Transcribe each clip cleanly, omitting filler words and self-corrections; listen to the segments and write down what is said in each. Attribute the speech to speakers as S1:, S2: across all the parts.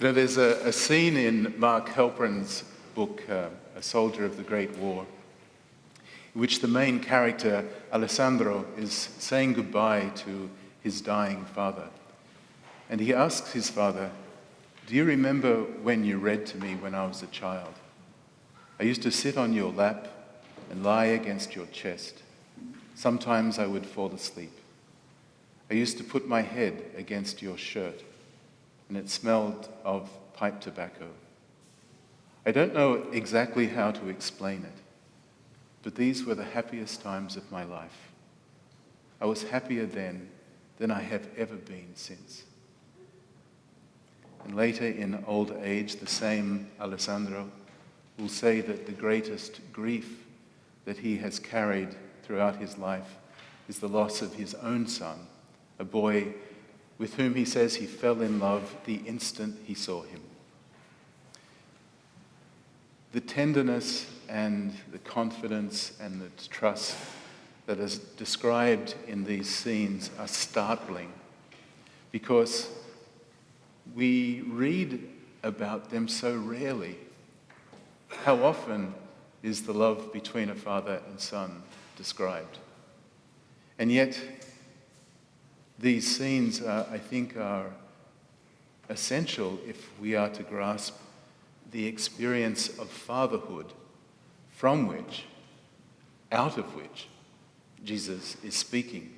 S1: You know, there's a scene in Mark Halperin's book, A Soldier of the Great War, in which the main character, Alessandro, is saying goodbye to his dying father. And he asks his father, "Do you remember when you read to me when I was a child? I used to sit on your lap and lie against your chest. Sometimes I would fall asleep. I used to put my head against your shirt, and it smelled of pipe tobacco. I don't know exactly how to explain it, but these were the happiest times of my life. I was happier then than I have ever been since." And later in old age, the same Alessandro will say that the greatest grief that he has carried throughout his life is the loss of his own son, a boy with whom he says he fell in love the instant he saw him. The tenderness and the confidence and the trust that is described in these scenes are startling because we read about them so rarely. How often is the love between a father and son described? And yet, these scenes, I think, are essential if we are to grasp the experience of fatherhood from which, out of which, Jesus is speaking.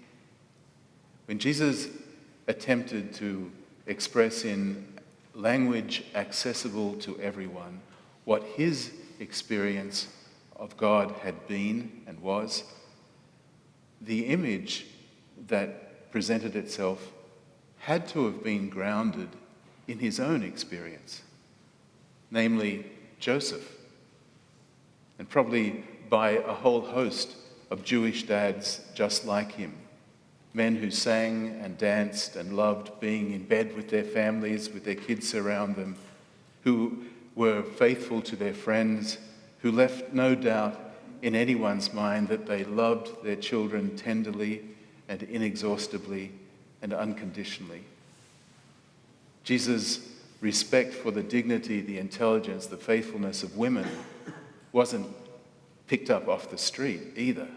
S1: When Jesus attempted to express in language accessible to everyone what his experience of God had been and was, the image that presented itself had to have been grounded in his own experience, namely Joseph, and probably by a whole host of Jewish dads just like him, men who sang and danced and loved being in bed with their families, with their kids around them, who were faithful to their friends, who left no doubt in anyone's mind that they loved their children tenderly and inexhaustibly and unconditionally. Jesus' respect for the dignity, the intelligence, the faithfulness of women wasn't picked up off the street either.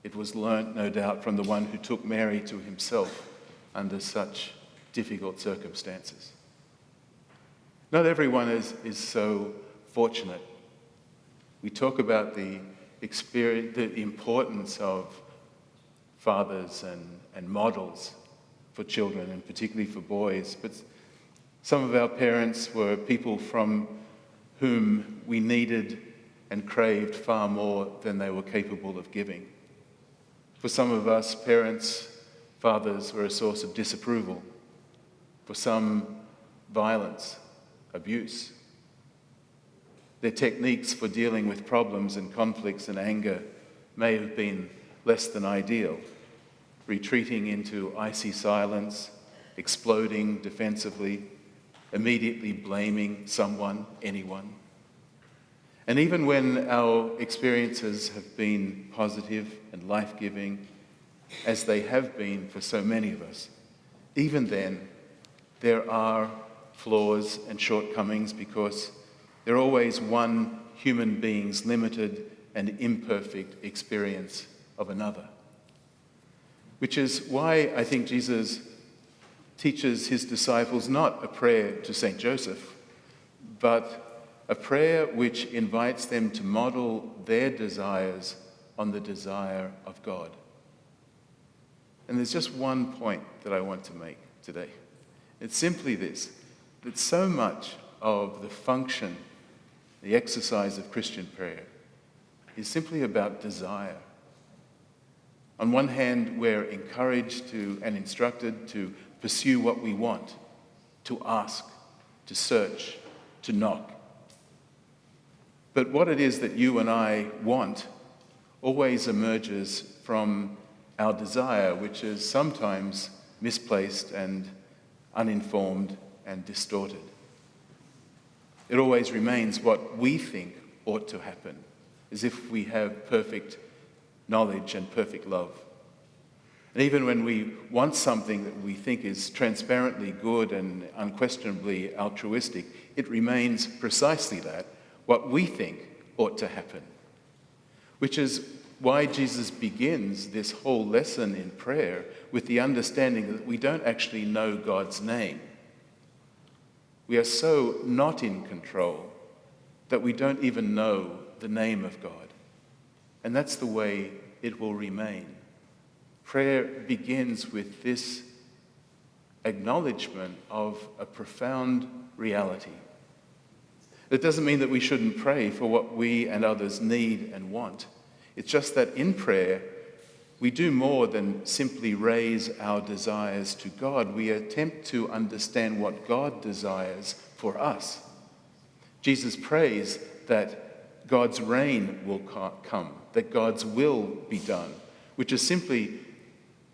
S1: It was learnt, no doubt, from the one who took Mary to himself under such difficult circumstances. Not everyone is so fortunate. We talk about the importance of fathers and models for children, and particularly for boys. But some of our parents were people from whom we needed and craved far more than they were capable of giving. For some of us, parents, fathers were a source of disapproval. For some, violence, abuse. Their techniques for dealing with problems and conflicts and anger may have been less than ideal, retreating into icy silence, exploding defensively, immediately blaming someone, anyone. And even when our experiences have been positive and life-giving, as they have been for so many of us, even then, there are flaws and shortcomings because they're always one human being's limited and imperfect experience of another. Which is why I think Jesus teaches his disciples not a prayer to St. Joseph, but a prayer which invites them to model their desires on the desire of God. And there's just one point that I want to make today. It's simply this, that so much of the function, the exercise of Christian prayer, is simply about desire. On one hand, we're encouraged to and instructed to pursue what we want, to ask, to search, to knock. But what it is that you and I want always emerges from our desire, which is sometimes misplaced and uninformed and distorted. It always remains what we think ought to happen, as if we have perfect knowledge and perfect love. And even when we want something that we think is transparently good and unquestionably altruistic, it remains precisely that, what we think ought to happen. Which is why Jesus begins this whole lesson in prayer with the understanding that we don't actually know God's name. We are so not in control that we don't even know the name of God. And that's the way it will remain. Prayer begins with this acknowledgement of a profound reality. That doesn't mean that we shouldn't pray for what we and others need and want. It's just that in prayer, we do more than simply raise our desires to God. We attempt to understand what God desires for us. Jesus prays that God's reign will come, that God's will be done, which is simply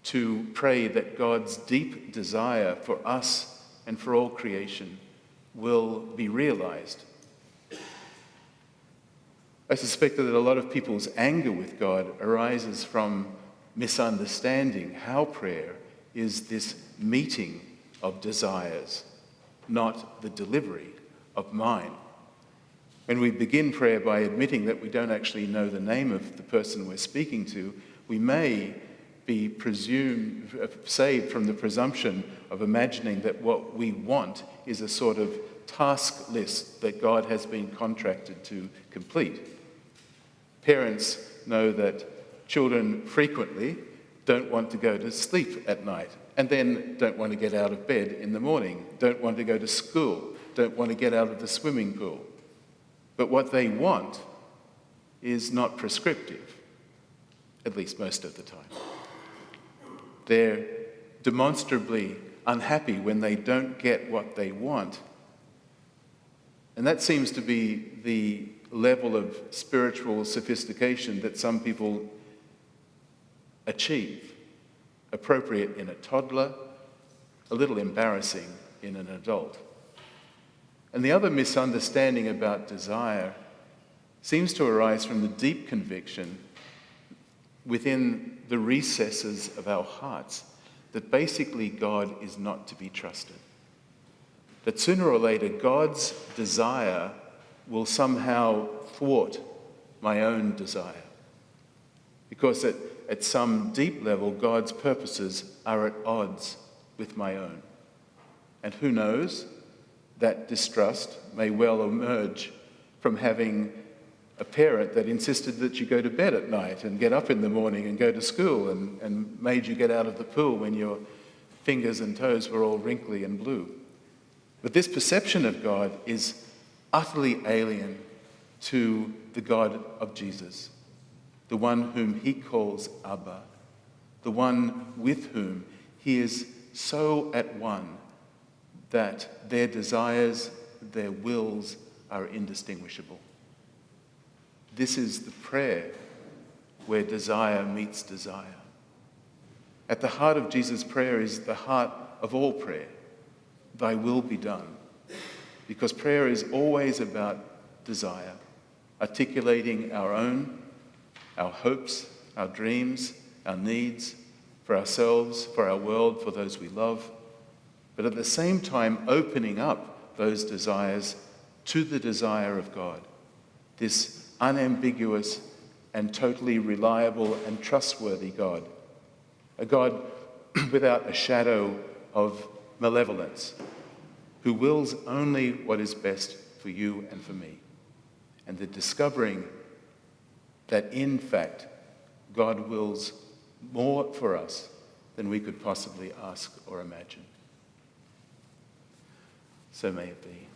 S1: to pray that God's deep desire for us and for all creation will be realized. I suspect that a lot of people's anger with God arises from misunderstanding how prayer is this meeting of desires, not the delivery of mine. When we begin prayer by admitting that we don't actually know the name of the person we're speaking to, we may be saved from the presumption of imagining that what we want is a sort of task list that God has been contracted to complete. Parents know that children frequently don't want to go to sleep at night and then don't want to get out of bed in the morning, don't want to go to school, don't want to get out of the swimming pool. But what they want is not prescriptive, at least most of the time. They're demonstrably unhappy when they don't get what they want. And that seems to be the level of spiritual sophistication that some people achieve. Appropriate in a toddler, a little embarrassing in an adult. And the other misunderstanding about desire seems to arise from the deep conviction within the recesses of our hearts that basically God is not to be trusted. That sooner or later God's desire will somehow thwart my own desire. Because at some deep level, God's purposes are at odds with my own. And who knows, that distrust may well emerge from having a parent that insisted that you go to bed at night and get up in the morning and go to school and made you get out of the pool when your fingers and toes were all wrinkly and blue. But this perception of God is utterly alien to the God of Jesus, the one whom he calls Abba, the one with whom he is so at one that their desires, their wills are indistinguishable. This is the prayer where desire meets desire. At the heart of Jesus' prayer is the heart of all prayer. Thy will be done. Because prayer is always about desire, articulating our own, our hopes, our dreams, our needs for ourselves, for our world, for those we love, but at the same time opening up those desires to the desire of God, this unambiguous and totally reliable and trustworthy God, a God without a shadow of malevolence, who wills only what is best for you and for me, and the discovering that in fact God wills more for us than we could possibly ask or imagine. So may it be.